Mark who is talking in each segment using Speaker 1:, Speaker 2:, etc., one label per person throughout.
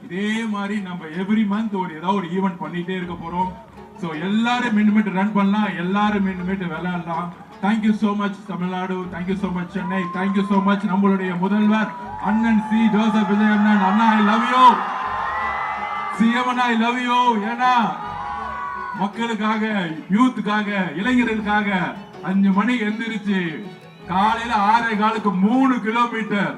Speaker 1: இதே மாதிரி நம்ம எவ்ரி மந்த் ஏதாவது ஒரு ஈவெண்ட் பண்ணிட்டே இருக்க போறோம். ஸோ எல்லாரும் மின்மிட்டு ரன் பண்ணலாம், எல்லாரும் மின்மிட்டு விளையாடலாம். Thank you so much Tamil Nadu, thank you so much Chennai, thank you so much நம்மளுடைய முதல்வர் அண்ணன் சி ஜோசப் விஜய் அண்ணன். அண்ணா ஐ லவ் யூ, சிஎம் அண்ணா ஐ லவ் யூ. ஏன்னா மக்களுக்காக, யூத்துக்காக, இளைஞர்களுக்காக 5 மணிக்கு எந்திரிச்சு காலையில 6:15க்கு 3 கிலோமீட்டர்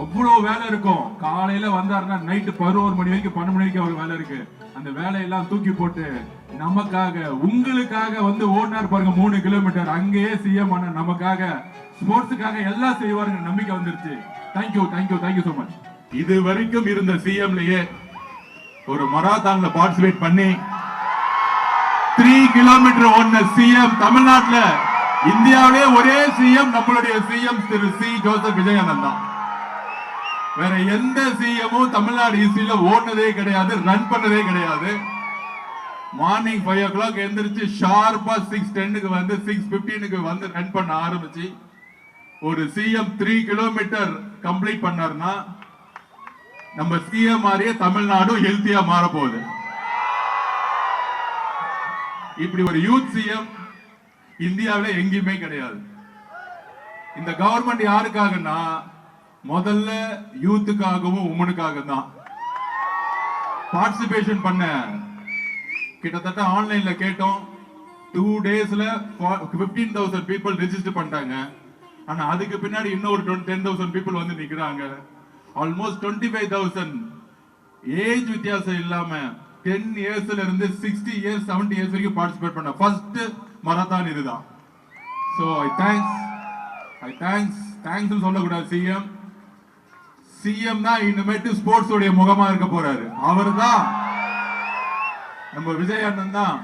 Speaker 1: அவ்வளவு வேலை இருக்கும். காலையில வந்தாருன்னா நைட்டு 11 மணி வரைக்கும் 12 மணி வரைக்கும் அவர் வேலை இருக்கு. அந்த வேலையெல்லாம் தூக்கி போட்டு நமக்காக, உங்களுக்காக வந்து ஓடினார் பாருங்க 3 கிலோமீட்டர். அங்கேயே சிஎம் அண்ணன் நமக்காக, ஸ்போர்ட்ஸுக்காக எல்லாம் செய்வாருங்க நம்பிக்கை வந்துருச்சு. Thank you thank you thank you so much. இது வரைக்கும் இருந்த சிஎம்லயே ஒரு மராத்தான்ல பார்ட்டிசிபேட் பண்ணி 3 கிலோமீட்டர் ஓடின சிஎம் தமிழ்நாட்டுல, இந்தியாவிலே ஒரே சிஎம் நம்மளுடைய சிஎம் திரு சி ஜோசப் விஜய் அண்ணன் தான். வேற எந்த சிஎமும் தமிழ்நாடு ஹிஸ்டரியில ஓடினதே கிடையாது, ரன் பண்ணதே கிடையாது. மார்னிங் 5 o'clock எந்திரிச்சு ஷார்ப்பா 6:10க்கு வந்து 6:15க்கு வந்து ரன் பண்ண ஆரம்பிச்சு ஒரு சிஎம் 3 கிலோமீட்டர் கம்ப்ளீட் பண்ணார்னா நம்ம சிஎம் மாதிரியே தமிழ்நாடும் ஹெல்த்தியா மாற போகுது. இப்படி ஒரு யூத் சிஎம் இந்தியாவில எங்கேயுமே கிடையாது. இந்த கவர்மெண்ட் யாருக்காகனா முதல்ல யூத்துக்காகவும் உமனுக்காக தான். பார்ட்டிசிபேஷன் பண்ண கிட்டத்தட்ட ஆன்லைன்ல கேட்டோம், 2 daysல 15,000 people ரெஜிஸ்டர் பண்ணிட்டாங்க. ஆனா அதுக்கு பின்னாடி இன்னொரு 10,000 people வந்து நிக்கிறாங்க. ஆல்மோஸ்ட் 25,000 ஏஜ் வித்தியாசம் இல்லாம 10 yearsல இருந்து 60 years 70 years வரைக்கும் பார்ட்டிசிபேட் பண்ண ஃபர்ஸ்ட் மராத்தான் இதுதான். சோ ஐ தேங்க்ஸ் சொல்லக்கூடாது. சிஎம் தான் இனிமேட்டு ஸ்போர்ட்ஸ் உடைய முகமா இருக்க போறாரு. அவர் தான் நம்ம விஜய் அண்ணன் தான்.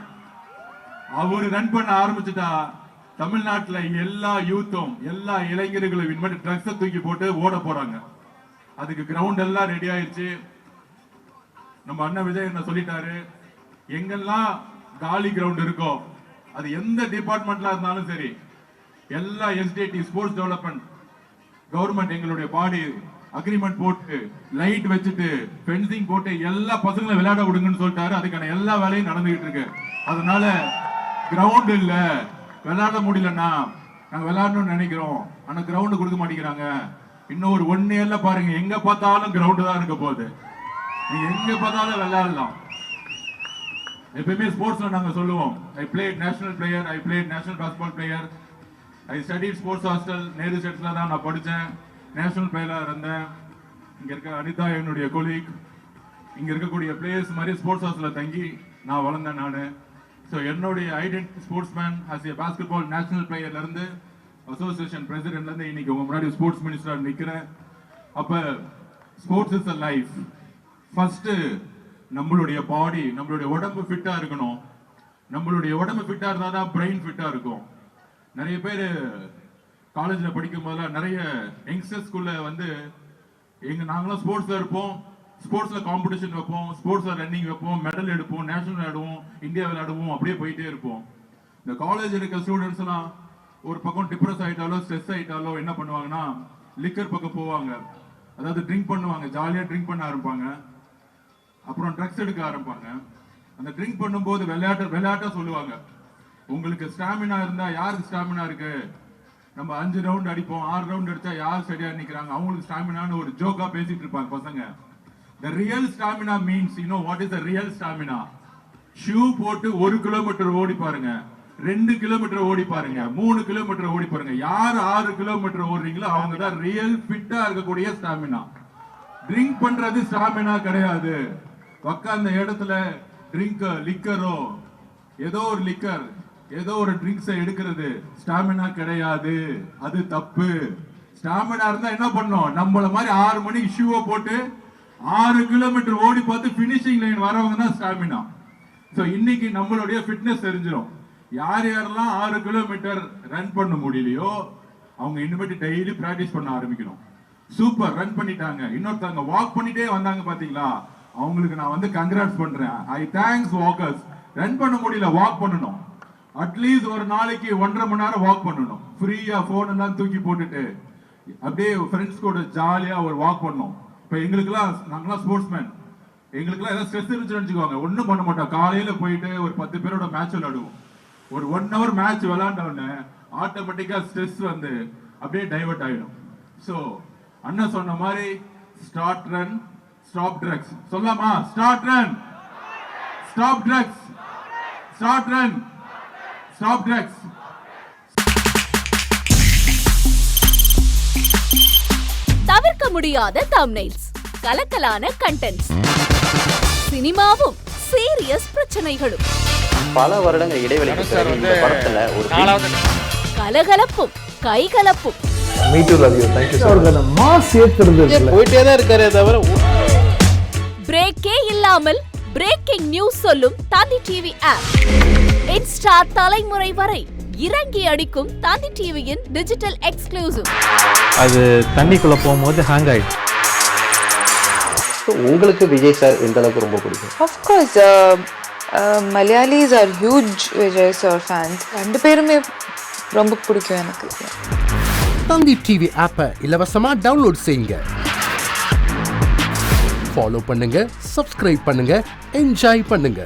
Speaker 1: அவரு ரன் பண்ண ஆரம்பிச்சுட்டா தமிழ்நாட்டுல எல்லா யூத்தும், எல்லா இளைஞர்களும் இனிமேட்டு ட்ரக்ஸை தூக்கி போட்டு ஓட போறாங்க. அதுக்கு கிரவுண்ட் எல்லாம் ரெடி ஆயிடுச்சு. நம்ம அண்ணன் விஜய் என்ன சொல்லிட்டாரு, எங்கெல்லாம் காலி கிரவுண்ட் இருக்கோ, அது எந்த டிபார்ட்மெண்ட்ல இருந்தாலும் சரி, எல்லா எஸ்டிடி ஸ்போர்ட்ஸ் டெவலப்மெண்ட் கவர்மெண்ட் எங்களுடைய பாடி அக்ரிமெண்ட் போட்டு லைட் வச்சுட்டு ஃபென்சிங் போட்டு எல்லா பசங்களும் விளையாட விடுங்கன்னு சொல்லிட்டாரு. அதுக்கான எல்லா வேலையும் நடந்துகிட்டு இருக்கு. அதனால கிரவுண்ட் இல்ல, விளையாட முடியலன்னா நாங்க விளையாடணும்னு நினைக்கிறோம், ஆனா கிரவுண்ட் கொடுக்க மாட்டேங்கிறாங்க. இன்னும் ஒரு 1 yearல பாருங்க, எங்க பார்த்தாலும் கிரவுண்ட் தான் இருக்க போகுது. நீங்க எங்க பார்த்தாலும் விளையாடலாம். எப்பயுமே ஸ்போர்ட்ஸ்ல நாங்க சொல்லுவோம், I played national player, I played national basketball player, I studied sports hostel, Nehru ஸ்டேட்ஸ்ல தான் நான் படித்தேன், நேஷனல் பிளேயராக இருந்தேன். இங்க இருக்க அனிதா என்னுடைய கொலீக், இங்க இருக்கக்கூடிய பிளேயர்ஸ் மாதிரி ஸ்போர்ட்ஸ் ஹாஸ்டலில் தங்கி நான் வளர்ந்தேன் நான். ஸோ என்னுடைய identity sportsman as a basketball national பிளேயர்ல இருந்து அசோசியேஷன் பிரசிடென்ட்ல இருந்து இன்னைக்கு உங்க முன்னாடி ஸ்போர்ட்ஸ் மினிஸ்டராக நிற்கிறேன். அப்ப sports is a life. First நம்மளுடைய பாடி, நம்மளுடைய உடம்பு ஃபிட்டா இருக்கணும். நம்மளுடைய உடம்பு ஃபிட்டா இருந்தா தான் பிரெயின் ஃபிட்டா இருக்கும். நிறைய பேர் காலேஜ்ல படிக்கும் போதெல்லாம் நிறைய யங்ஸ்டர்ஸ்குள்ள வந்து நாங்களாம் ஸ்போர்ட்ஸ்ல இருப்போம், ஸ்போர்ட்ஸ்ல காம்படிஷன் வைப்போம், ஸ்போர்ட்ஸ்ல ரன்னிங் வைப்போம், மெடல் எடுப்போம், நேஷனல் விளையாடுவோம், இந்தியா விளையாடுவோம், அப்படியே போயிட்டே இருப்போம். இந்த காலேஜ் இருக்க ஸ்டூடெண்ட்ஸ் எல்லாம் ஒரு பக்கம் டிப்ரெஸ் ஆயிட்டாலோ ஸ்ட்ரெஸ் ஆயிட்டாலோ என்ன பண்ணுவாங்கன்னா லிக்கர் பக்கம் போவாங்க. அதாவது ட்ரிங்க் பண்ணுவாங்க, ஜாலியா ட்ரிங்க் பண்ண ஆரம்பிப்பாங்க. அப்புறம் ட்ரக்ஸ் எடுக்க ஆரம்பிப்பாங்க. அந்த ட்ரிங்க் பண்ணும்போது விளையாட்டா சொல்லுவாங்க, உங்களுக்கு ஸ்டாமினா இருந்தா, யாருக்கு ஸ்டாமினா இருக்கு, நம்ம 5 ரவுண்ட் அடிப்போம், 6 ரவுண்ட் அடிச்சா யார் சரியா நிக்கிறாங்க, அவங்களுக்கு ஸ்டாமினான்னு ஒரு ஜோக்கா பேசிட்டு இருப்பாங்க பசங்க. The real stamina means, you know what is the real stamina? Shoe போட்டு 1 கிலோமீட்டர் ஓடி பாருங்க, 2 கிலோமீட்டர் ஓடி பாருங்க, 3 கிலோமீட்டர் ஓடி பாருங்க. யார் 6 கிலோமீட்டர் ஓடுறீங்களோ அவங்க தான் ரியல் ஃபிட்டா இருக்கக்கூடிய ஸ்டாமினா. ட்ரிங்க் பண்றது ஸ்டாமினா கிடையாது. உட்கார்ந்த இடத்துல ட்ரிங்க், லிக்கரோ, ஏதோ ஒரு லிக்கர், ஏதோ ஒரு ட்ரிங்க்ஸ் எடுக்கிறது ஸ்டாமினா கிடையாது. அது தப்பு. ஸ்டாமினா இருந்தா என்ன பண்ணும், நம்மள மாதிரி 6 மணிக்கு ஷூவை போட்டு 6 கிலோமீட்டர் ஓடி பார்த்து பினிஷிங் லைன் வரவங்க தான் ஸ்டாமினா. சோ இன்னைக்கு நம்மளுடைய ஃபிட்னஸ் தெரிஞ்சிடும். யார் யாரெல்லாம் 6 கிலோமீட்டர் ரன் பண்ண முடியலையோ அவங்க இனிமேட்டு டெய்லி பிராக்டிஸ் பண்ண ஆரம்பிக்கணும். சூப்பர், ரன் பண்ணிட்டாங்க. இன்னொருத்தவங்க வாக் பண்ணிட்டே வந்தாங்க பாத்தீங்களா, அவங்களுக்கு நான் வந்து கங்க்ராட்ஸ் பண்றேன். ஐ தேங்க்ஸ் வாக்கர்ஸ். ரன் பண்ண முடியல, வாக் பண்ணணும். அட்லீஸ்ட் ஒரு நாளைக்கு 1.5 மணி நேரம் வாக் பண்ணணும். ஃப்ரீயா போன் எல்லாம் தூக்கி போட்டுட்டு அப்படியே ஃப்ரெண்ட்ஸ் கூட ஜாலியா ஒரு வாக் பண்ணணும். இப்ப எங்களுக்கெல்லாம், நாங்கெல்லாம் ஸ்போர்ட்ஸ்மேன், எங்களுக்குலாம் ஏதாவது ஸ்ட்ரெஸ் இருந்துச்சுன்னு வச்சுக்கோங்க, ஒன்றும் பண்ண மாட்டோம். காலையில போயிட்டு ஒரு 10 பேரோட மேட்ச் விளையாடுவோம். ஒரு 1 hour மேட்ச் விளையாண்ட உடனே ஆட்டோமேட்டிக்கா ஸ்ட்ரெஸ் வந்து அப்படியே டைவர்ட் ஆயிடும். ஸோ அண்ணன் சொன்ன மாதிரி ஸ்டார்ட் ரன் ஸ்டாப் ட்ரக்ஸ் சொல்லாமா? Start run stop trucks, start run stop trucks.
Speaker 2: தவிர்க்க முடியாத தம்ப்நெயில்ஸ், கலக்கலான கண்டென்ட்ஸ், சினிமாவும் சீரியஸ் பிரச்சனைகளும்,
Speaker 3: பல வருடங்கள் இடைவெளிக்கு பிறகு இந்த படத்துல ஒரு
Speaker 2: கலகலப்பும் கைகலப்பும்,
Speaker 3: போயிட்டே தான் இருக்காரே தவிர
Speaker 2: பிரேக்கே இல்லாமல் பிரேக்கிங் நியூஸ் சொல்லும் தந்தி டிவி ஆப். இன்ஸ்டா தலைமுறை வரை இறங்கி அடிக்கும் தந்தி டிவியின் டிஜிட்டல் எக்ஸ்க்ளூசிவ்.
Speaker 4: அது தண்ணிக்குள்ள போகும்போது ஹேங் ஆயிடுச்சு.
Speaker 3: உங்களுக்கு விஜய் சார் எந்த அளவுக்கு ரொம்ப பிடிக்கும்?
Speaker 5: Of course, Malayalis are huge Vijay sir fans. ரெண்டு பேருமே ரொம்ப பிடிக்கும் எனக்கு.
Speaker 6: தந்தி டிவி ஆப்பை இலவசமா டவுன்லோட் செய்யுங்க. ஃபாலோ பண்ணுங்க, சப்ஸ்கிரைப் பண்ணுங்க, என்ஜாய் பண்ணுங்க.